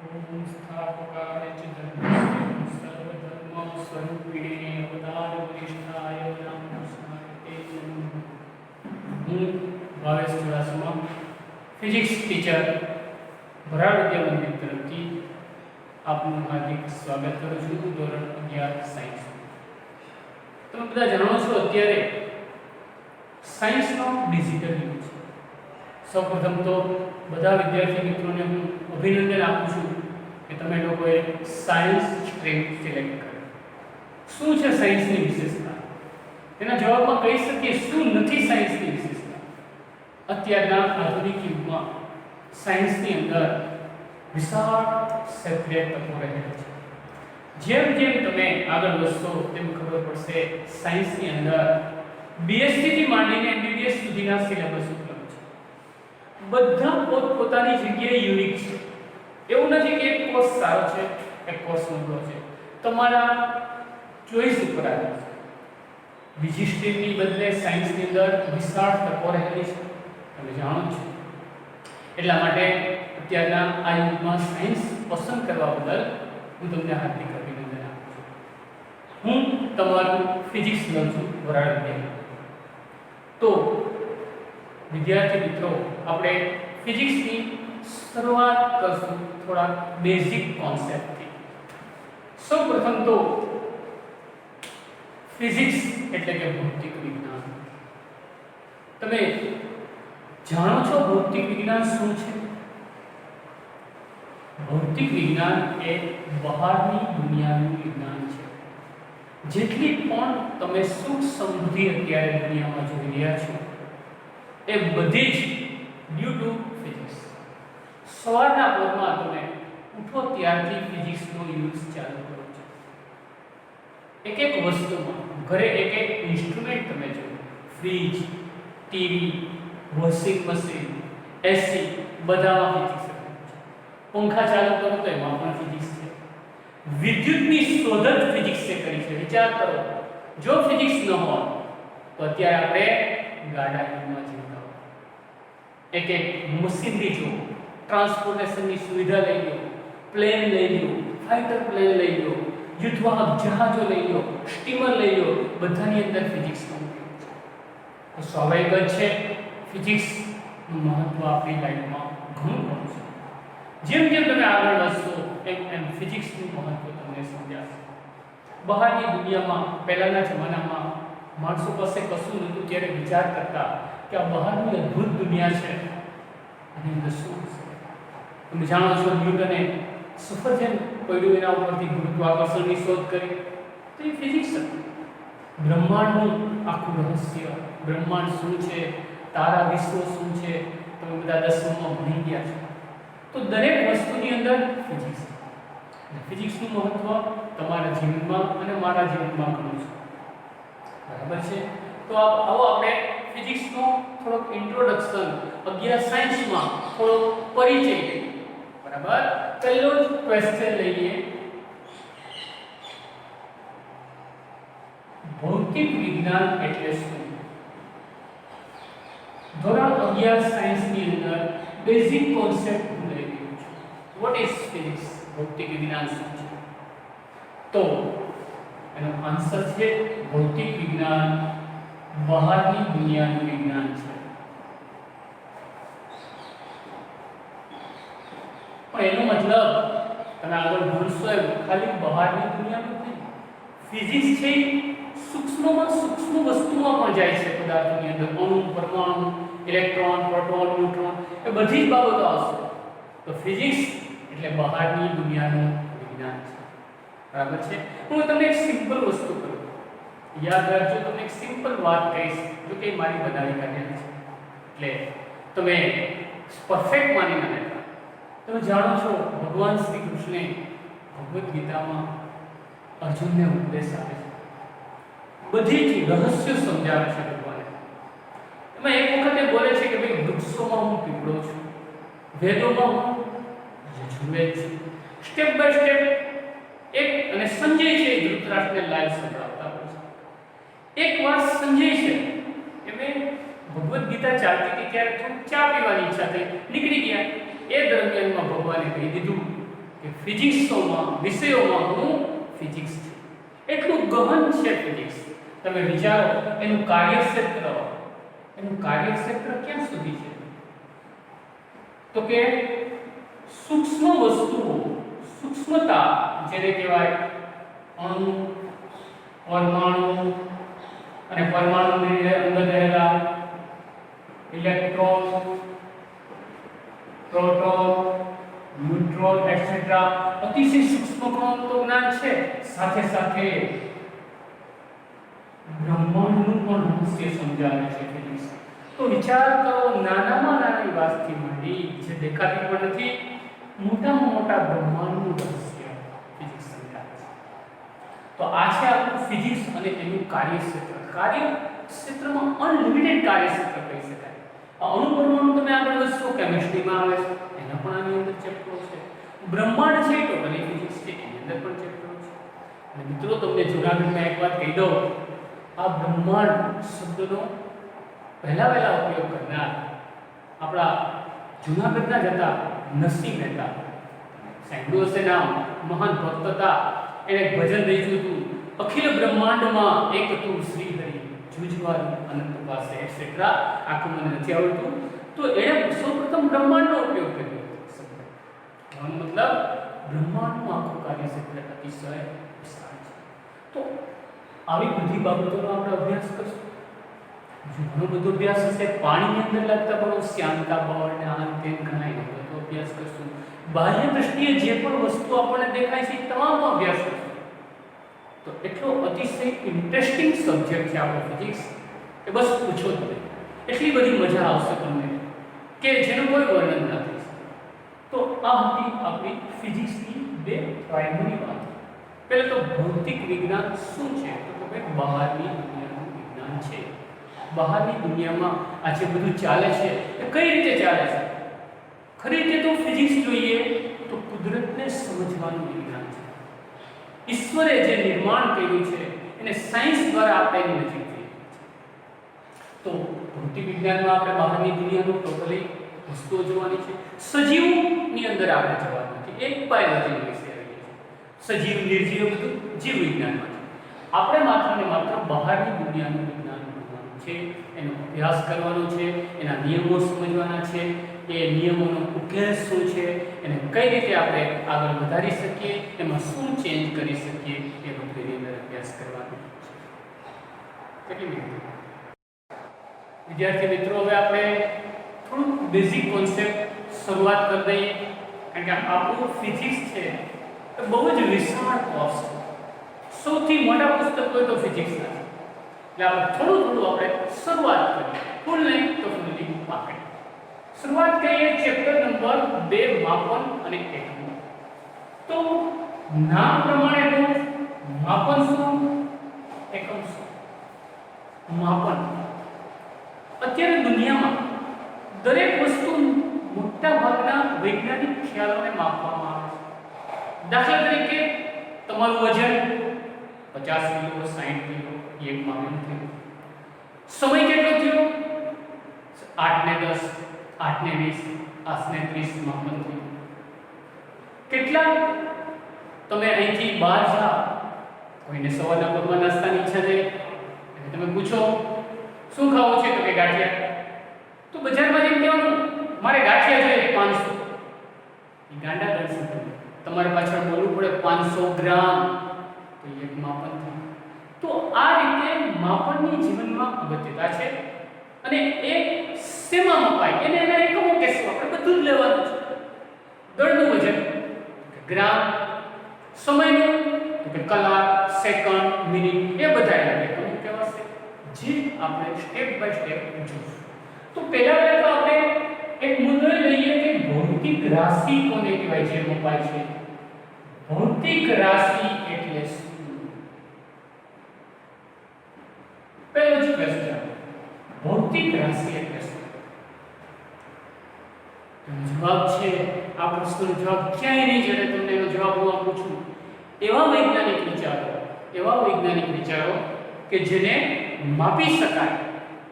ओम स्थापकाय च धर्मस्य सर्वधर्मस्वरूपिणे अवतारवरिष्ठाय रामकृष्णाय ते नमः। હું ભાવેશ ચુડાસમા ફિઝિક્સ ટીચર ભરાડ વિદ્યા મંદિર તરફથી આપનું હાર્દિક સ્વાગત કરું છું ધોરણ 11 સાયન્સ. તમે બધા જાણો છો અત્યારે સાયન્સનો ડિજિટલ યુગ છે. સૌપ્રથમ તો બધા વિદ્યાર્થી મિત્રોને હું અભિનંદન આપું છું કે તમે લોકોએ સાયન્સ સ્ટ્રીમ સિલેક્ટ કરી. શું છે સાયન્સની વિશેષતા? તેના જવાબમાં કહી શકીએ શું નથી સાયન્સની વિશેષતા. અત્યારના આધુનિક યુગમાં સાયન્સની અંદર વિશાળ ક્ષેત્રીય તકો રહેલા છે. જેમ જેમ તમે આગળ વધશો તેમ ખબર પડશે સાયન્સની અંદર બીએસસી થી માંડીને એમબીબીએસ સુધીના સિલેબસ ઉપલબ્ધ છે. બધા પોતપોતાની જગ્યાએ યુનિક છે. એવું નથી કે એક કોર્સ સારો છે એક કોર્સ નબળો છે. તમારા ચોઈસ ઉપર આધાર છે. બીજી સ્ટ્રીમની બદલે સાયન્સની અંદર વિશાળ તકો રહેલી છે, તમે જાણો છો. એટલા માટે અત્યારના આ યુગમાં સાયન્સ પસંદ કરવા બદલ હું તમને હાર્દિક અભિનંદન આપું છું. હું તમારું ફિઝિક્સ લઉં છું વરાળ વિદ્યાલય. તો વિદ્યાર્થી મિત્રો, આપણે ફિઝિક્સની શરૂઆત કરશું થોડા બેઝિક કોન્સેપ્ટથી. સૌપ્રથમ તો ફિઝિક્સ એટલે કે ભૌતિક વિજ્ઞાન. તમે જાણો છો ભૌતિક વિજ્ઞાન શું છે? ભૌતિક વિજ્ઞાન એ બહારની દુનિયાનું વિજ્ઞાન છે. જેટલી પણ તમે સુખ સમૃદ્ધિ અત્યારે દુનિયામાં જોઈ રહ્યા છો એ બધી જ ડ્યુ ટુ ફિઝિક્સ. સવારના પોરમાં તમે ઉઠો ત્યારથી ફિઝિક્સનો યુઝ ચાલુ કરો છો. એક એક વસ્તુમાં ઘરે એક એક ઇન્સ્ટ્રુમેન્ટ તમે જુઓ, ફ્રીજ, ટીવી, વોશિંગ મશીન, એસી, બધામાં ફિઝિક્સ છે. પંખા ચાલુ કરો તો એમાં પણ ફિઝિક્સ છે. વિદ્યુતની શોધ જ ફિઝિક્સે કરી છે. વિચાર કરો, જો ફિઝિક્સ ન હોત તો અત્યારે આપણે ગાડામાં જીવતા હોત. એક એક મશીનરી જુઓ, ટ્રાન્સપોર્ટેશનની સુવિધા લઈ લો, પ્લેન લઈ લો, ફાઇટર પ્લેન લઈ લો, યુદ્ધવાહક જહાજો લઈ લો, સ્ટીમર લઈ લો, બધાની અંદર ફિઝિક્સનો ઉપયોગ છે. તો સ્વાભાવિક જ છે ફિઝિક્સનું મહત્વ આપણી લાઈફમાં ઘણું ઘણું છે. જેમ જેમ તમે આગળ વધશો એમ ફિઝિક્સનું મહત્વ તમને સમજાશે. બહારની દુનિયામાં પહેલાના જમાનામાં માણસો પાસે કશું નહોતું ત્યારે વિચાર કરતા કે આ બહારની અદ્ભુત દુનિયા છે અને અંદર શું છે. તમે જાણો છો ન્યૂટને સફરજન પડ્યું એના ઉપરથી ગુરુત્વાકર્ષણની શોધ કરી, તો એ ફિઝિક્સ હતી. બ્રહ્માંડનું આખું રહસ્ય, બ્રહ્માંડ શું છે, તારા વિશ્વ શું છે, તમે બધા 10માં ભણી ગયા છો. તો દરેક વસ્તુની અંદર ફિઝિક્સ છે. ફિઝિક્સનું મહત્વ તમારા જીવનમાં અને મારા જીવનમાં ઘણું છે. બરાબર છે? તો આવો આપણે ફિઝિક્સનો થોડોક ઇન્ટ્રોડક્શન 11 સાયન્સમાં થોડો પરિચય લઈએ. બરાબર? પહેલો જ ક્વેશ્ચન લઈએ. ભૌતિક વિજ્ઞાન એટલે શું? ધોરણ 11 સાયન્સની અંદર બેઝિક કોન્સેપ્ટ હું લઈ રહ્યો છું. What is physics? ભૌતિક વિજ્ઞાન શું છે? તો એનો આન્સર છે ભૌતિક વિજ્ઞાન બહારની દુનિયાનું વિજ્ઞાન છે. પણ એનો મતલબ તમે આગળ ભણશો એમ ખાલી બહારની દુનિયાનું નહીં. ફિઝિક્સ છે સૂક્ષ્મમાં સૂક્ષ્મ વસ્તુમાં પણ જાય છે. પદાર્થોની અંદર અણુ, પરમાણુ, ઇલેક્ટ્રોન, પ્રોટોન, ન્યુટ્રોન, એ બધી જ બાબતો આવશે. તો ફિઝિક્સ એટલે બહારની દુનિયાનું વિજ્ઞાન છે. બરાબર છે? હું તમને એક સિમ્પલ વસ્તુ કરું, યાદ રાખજો. તમને એક સિમ્પલ વાત કહીશ, જો કે મારી બનાવી કાઢેલી છે એટલે તમે પરફેક્ટ માની ના લેતા. તમે જાણો છો ભગવાન શ્રી કૃષ્ણે ભગવદ્ ગીતામાં અર્જુનને ઉપદેશ આપે છે. બધી જ રહસ્યો સમજાવે છે ભગવાને. એમાં એક વખતે બોલે છે કે ભાઈ વૃક્ષોમાં હું પીપળો છું, વેદોમાં હું યજુર્વેદ છું. સ્ટેપ બાય સ્ટેપ એક અને સંજય છે ધૃતરાષ્ટ્રને લાઈવ સંભળાવતા હોય છે. એકવાર સંજય છે એમને ભગવદ્ ગીતા ચાલતી હતી ત્યારે થોડું ચા પીવાની ઈચ્છા થઈ, નીકળી ગયા. એ દરમિયાનમાં ભગવાને કહી દીધું કે ફિઝિક્સોમાં વિષયોમાં હું ફિઝિક્સ છું. એટલું ગહન છે ફિઝિક્સ. તમે વિચારો એનું કાર્યક્ષેત્ર ક્યાં સુધી છે? તો કે સૂક્ષ્મ વસ્તુઓ, સૂક્ષ્મતા જેને કહેવાય અણુ, પરમાણુ અને પરમાણુની અંદર રહેલા ઇલેક્ટ્રોન, પ્રોટોન, ન્યુટ્રોન એટસેટ્રા અતિશય સૂક્ષ્મ કણોનું તો જ્ઞાન છે, સાથે સાથે બ્રહ્માંડનું પણ રહસ્ય સમજાવે છે ફિઝિક્સ. તો વિચાર કરો, નાનામાં નાની વાતથી માંડી જે દેખાતી પણ નથી, મોટામાં મોટા બ્રહ્માંડનું રહસ્ય ફિઝિક્સ સમજાવે છે. તો આ છે આપણું ફિઝિક્સ અને એનું કાર્યક્ષેત્ર. કાર્યક્ષેત્રમાં અનલિમિટેડ કાર્યક્ષેત્ર કહી શકાય. અણુ પરમાણુ તમે આગળ વધશો, કેમિસ્ટ્રીમાં આવે છે, એના પણ આની અંદર ચેપ્ટરો છે. બ્રહ્માંડ છે તો બની ફિઝિક્સ છે, એની અંદર પણ ચેપ્ટરો છે. અને મિત્રો તમને જૂનાગઢમાં એક વાત કહી દઉં, આ બ્રહ્માંડ શબ્દનો પહેલા ઉપયોગ કરનાર આપણા જૂનાગઢના જ હતા નરસિંહ મહેતા. સાંભળ્યું હશે નામ, મહાન ભક્ત હતા. એને એક ભજન રચ્યું હતું, અખિલ બ્રહ્માંડમાં એક તું શ્રી હરિ, જુજવાનું અનંત પાસે એટસેટ્રા. આખું મને નથી આવડતું. તો એણે સૌપ્રથમ બ્રહ્માંડનો ઉપયોગ કર્યો શબ્દ. મતલબ બ્રહ્માંડનું આખું કાર્યક્ષેત્ર અતિશય વિશાળ છે. તો આવી બધી બાબતોનો આપણે અભ્યાસ કરશું. ઘણો બધો અભ્યાસ હશે. પાણીની અંદર લાગતા બળો, શ્યામતા બળ ને આન તેન ઘણા એનો બધો અભ્યાસ કરશું. બાહ્ય દ્રષ્ટિએ જે પણ વસ્તુ આપણને દેખાય છે એ તમામનો અભ્યાસ કરશું. તો એટલો અતિશય ઇન્ટરેસ્ટિંગ સબ્જેક્ટ છે આપણો ફિઝિક્સ કે બસ પૂછો જ નહીં. એટલી બધી મજા આવશે તમને કે જેનું કોઈ વર્ણન ના થઈ શકે. તો આ હતી આપણી ફિઝિક્સની બે પ્રાઇમરી વાત. પહેલા તો ભૌતિક વિજ્ઞાન શું છે? તો કે બહારની દુનિયાનું વિજ્ઞાન છે. બહારની દુનિયામાં આ જે બધું ચાલે છે એ કઈ રીતે ચાલે છે? ખરી રીતે તો ફિઝિક્સ જોઈએ તો કુદરતને સમજવાનું વિજ્ઞાન છે. ઈશ્વરે જે નિર્માણ કર્યું છે એને સાયન્સ દ્વારા આપણે એની નજીક થઈ છે. તો ભૌતિક વિજ્ઞાનમાં આપણે બહારની દુનિયાનું ટોટલી વસ્તુઓ જોવાની છે. સજીવની અંદર આપણે જવાનું નથી. એક બાયોલોજી વિશે આવી છે. સજીવ નિર્જીવ બધું જીવ વિજ્ઞાનમાં છે. આપણે માત્ર ને માત્ર બહારની દુનિયાનું વિજ્ઞાન ભણવાનું છે, એનો અભ્યાસ કરવાનો છે, એના નિયમો સમજવાના છે, એ નિયમોનો ઉકેલ શું છે, એને કઈ રીતે આપણે આગળ વધારી શકીએ, એમાં શું ચેન્જ કરી શકીએ, એ બધુંની અંદર અભ્યાસ કરવાનો છે. કેટલી મિનિટ? વિદ્યાર્થી મિત્રો, હવે આપણે થોડું બેઝિક કોન્સેપ્ટ શરૂઆત કરી દઈએ, કારણ કે આપણું ફિઝિક્સ છે એ બહુ જ વિશાળ કોર્સ છે. સૌથી મોટા પુસ્તક હોય તો ફિઝિક્સના છે. એટલે આપણે થોડું આપણે શરૂઆત કરીએ, ફૂલ નહીં તો ફૂલની પાકડ. શરૂઆત કરીએ ચેપ્ટર નંબર 2, માપન અને એકમ. તો નામ પ્રમાણે માપન શું, એકમ શું? માપન અત્યારે દુનિયામાં દરેક વસ્તુ મોટા ભાગના વૈજ્ઞાનિક ખ્યાલોને માપવામાં આવે છે. દાખલા તરીકે તમારું વજન 50 કિલો, 60 કિલો, એક માપન થયું. સમય કેટલો થયો? 8 ને 10, 8 ને 20, 8 ને 30 માપન થયું. કેટલા તમે અહીંથી બહાર જાઓ, કોઈને સવારના પગમાં નાસ્તાની ઈચ્છા થાય, તમે પૂછો શું ખાવું છે? તો કે ગાંઠિયા. તો બજારમાં જઈને કહેવાનું મારે ગાંઠિયા જોઈએ 500. એ ગાંડા કરશે. તમારે પાછળ બોલવું પડે 500 ગ્રામ, તો એક માપન થયું. તો આ રીતે માપનની જીવનમાં અગત્યતા છે. અને એ શેમાં મપાય એને એના એકમો કહેશું. આપણે બધું જ લેવાનું છે. દળનું વજન ગ્રામ, સમયનું તો કે કલાક, સેકન્ડ, મિનિટ, એ બધા એના એકમો કહેવાશે, જે આપણે સ્ટેપ બાય સ્ટેપ જોઈશું. તો પહેલા તો આપણે એક મુદ્દો લઈએ કે ભૌતિક રાશિ કોને કહેવાય છે, મપાય છે. ભૌતિક રાશિ એટલે શું? પહેલો જ ક્વેશ્ચન, ભૌતિક રાશિ એટલે શું? જવાબ છે, આ પ્રશ્નનો જવાબ ક્યાંય નહીં જડે તમને એનો જવાબ હું આપું છું. એવા વૈજ્ઞાનિક વિચારો કે જેને માપી શકાય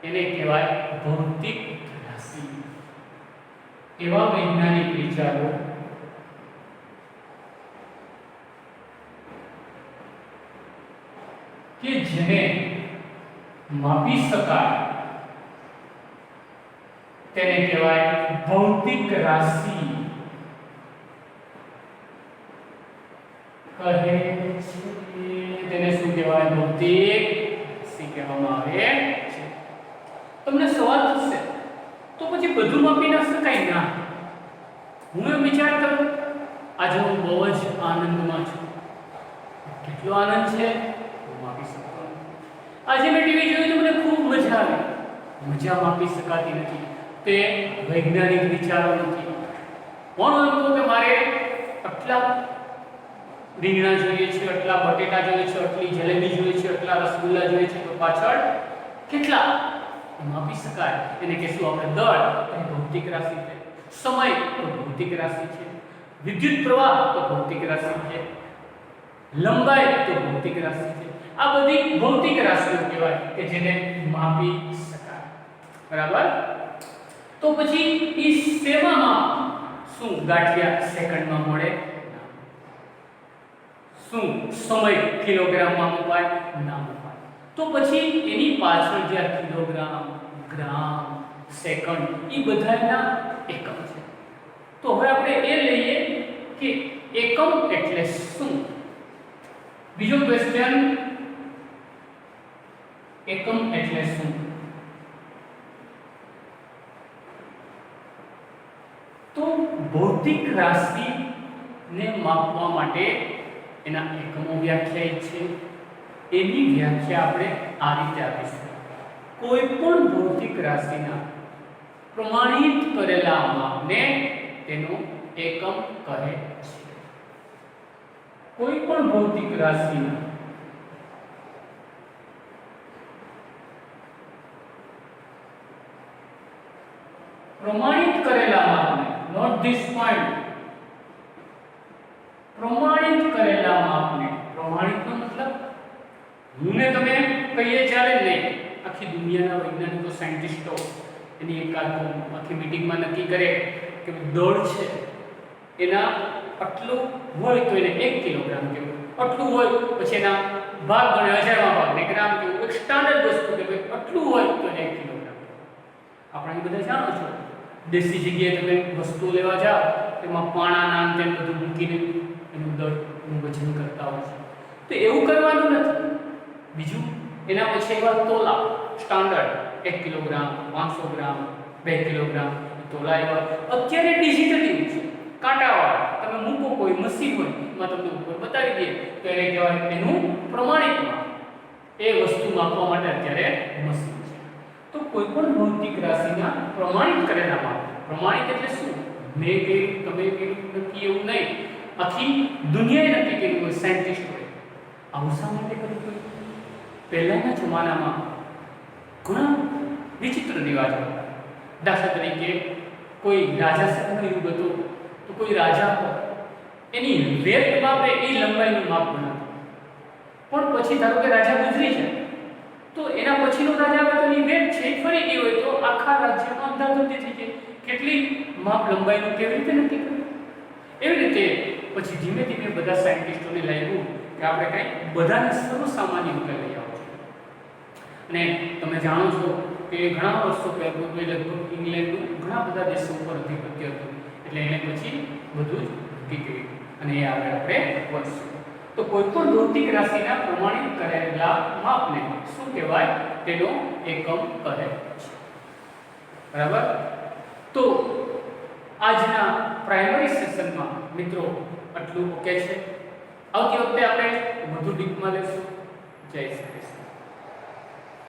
એને કહેવાય ભૌતિક રાશિ. એવા વૈજ્ઞાનિક વિચારો કે જેને માપી શકાય તેને કહેવાય ભૌતિક રાશિ કહે છે। તેને શું કહેવાય? ભૌતિક રાશિ કહેવામાં આવે છે। તમને સવાલ થશે તો પછી બધું માપી ના શકાય ના? હું એમ વિચાર કરું આજે હું બહુ જ આનંદમાં છું। કેટલો આનંદ છે હું માપી શકતો નથી। આજે મેં ટીવી જોયું તો મને ખૂબ મજા આવી। મજા માપી શકાતી નથી। તે વૈજ્ઞાનિક વિચારો નથી। કોણ એમ કહે કે મારે આટલા રીંગણા જોઈએ છે, આટલા બટેટા જોઈએ છે, આટલી જલેબી જોઈએ છે, આટલા રસગુલ્લા જોઈએ છે, તો પાછળ કેટલા માપી શકાય? એને કહેશું આપણે દળ, એ ભૌતિક રાશિ છે। સમય તો ભૌતિક રાશિ છે। વિદ્યુત પ્રવાહ તો ભૌતિક રાશિ છે। લંબાઈ તો ભૌતિક રાશિ છે। આ બધી ભૌતિક રાશિઓ કહેવાય કે જેને માપી શકાય। બરાબર? તો પછી ઈ સેવામાં શું ગાંઠિયા સેકન્ડમાં મળે? શું સમય કિલોગ્રામમાં મપાય? ના મપાય। તો પછી એની પાછળ જે કિલોગ્રામ, ગ્રામ, સેકન્ડ એ બધાના એકમ છે। તો હવે આપણે એ લઈએ કે એકમ એટલે શું? બીજો ક્વેશ્ચન, એકમ એટલે શું? તો ભૌતિક રાશિને માપવા માટે એના એકમો વ્યાખ્યાયિત છે। એની વ્યાખ્યા આપણે આ રીતે આપીશું। કોઈ પણ ભૌતિક રાશિના પ્રમાણિત કરેલા માપને તેનો એકમ કહે છે। કોઈ પણ ભૌતિક રાશિના પ્રમાણિત કરેલા માપને, નોટ ધીસ પોઈન્ટ, પ્રમાણિત કરેલા માપને, પ્રમાણિતનો મતલબ હું ને તમે કહીએ ચાલે નહીં। આખી દુનિયાના વૈજ્ઞાનિકો, સાયન્ટિસ્ટો એની એકાદ આખી મીટિંગમાં નક્કી કરે કે દળ છે એના આટલું હોય તો એને 1 કિલોગ્રામ કહેવું, આટલું હોય પછી એના ભાગ ગણે, હજારમાં ભાગને ગ્રામ કહેવું। એક સ્ટાન્ડર્ડ વસ્તુ કે ભાઈ આટલું હોય તો એને 1 કિલોગ્રામ। આપણે બધા જાણો છો દેશી જગ્યાએ તમે વસ્તુ લેવા જાઓ એમાં પાણાના અંતે બધું મૂકીને એનું દળનું વજન કરતા હોય છે। તો એવું કરવાનું નથી। બીજું એના પછી એવા તોલા સ્ટાન્ડર્ડ 1 કિલોગ્રામ, 500 ગ્રામ, 2 કિલોગ્રામ તોલા એવા અત્યારે ડિજિટલ યુગ છે। કાંટાવાળા તમે મૂકો કોઈ મશીન હોય એમાં તમને ઉપર બતાવી દે તો એને કહેવાય એનું પ્રમાણિત માપ। એ વસ્તુ માપવા માટે અત્યારે મશીન છે। તો કોઈ પણ ભૌતિક રાશિના પ્રમાણિત કરેલા માપ, પ્રમાણિત એટલે શું? મેં કર્યું, તમે કર્યું નથી એવું નહીં। આખી દુનિયાએ નક્કી કર્યું હોય, સાયન્ટિસ્ટોએ। આવું શા માટે કર્યું હોય? પહેલાના જમાનામાં ઘણા વિચિત્ર રિવાજો હતા। દાખલા તરીકે કોઈ રાજા સાથેનો યુગ હતો તો કોઈ રાજા એની વેત માપે એ લંબાઈનું માપ બનાવતો, પણ પછી ધારો કે રાજા ગુજરી જાય તો એના પછીનો રાજા આવે તો એની વેત છે ફરી ગઈ હોય તો આખા રાજ્યમાં અંધાધુંધી થઈ જાય। કેટલી માપ લંબાઈનું કેવી રીતે નક્કી કર્યું? એવી રીતે પછી ધીમે ધીમે બધા સાયન્ટિસ્ટોને લાગ્યું કે આપણે કંઈ બધાને સર્વસામાન્ય ઉકેલ લઈ આવો છે। અને તમે જાણો છો કે ઘણા વર્ષો પહેલાં લગભગ ઇંગ્લેન્ડનું ઘણા બધા દેશો ઉપર અધિપત્ય હતું, એટલે એને પછી બધું જ નક્કી કર્યું અને એ આગળ આપણે વધશું। તો કોઈ પણ ભૌતિક રાશિના પ્રમાણિત કરેલા માપને શું કહેવાય? તેનો એકમ કહે છે। બરાબર? તો આજના પ્રાઇમરી સેશનમાં મિત્રો આટલું ઓકે છે। આવતી વખતે આપણે વધુ ડીપમાં લેશું। જય શ્રી કૃષ્ણ।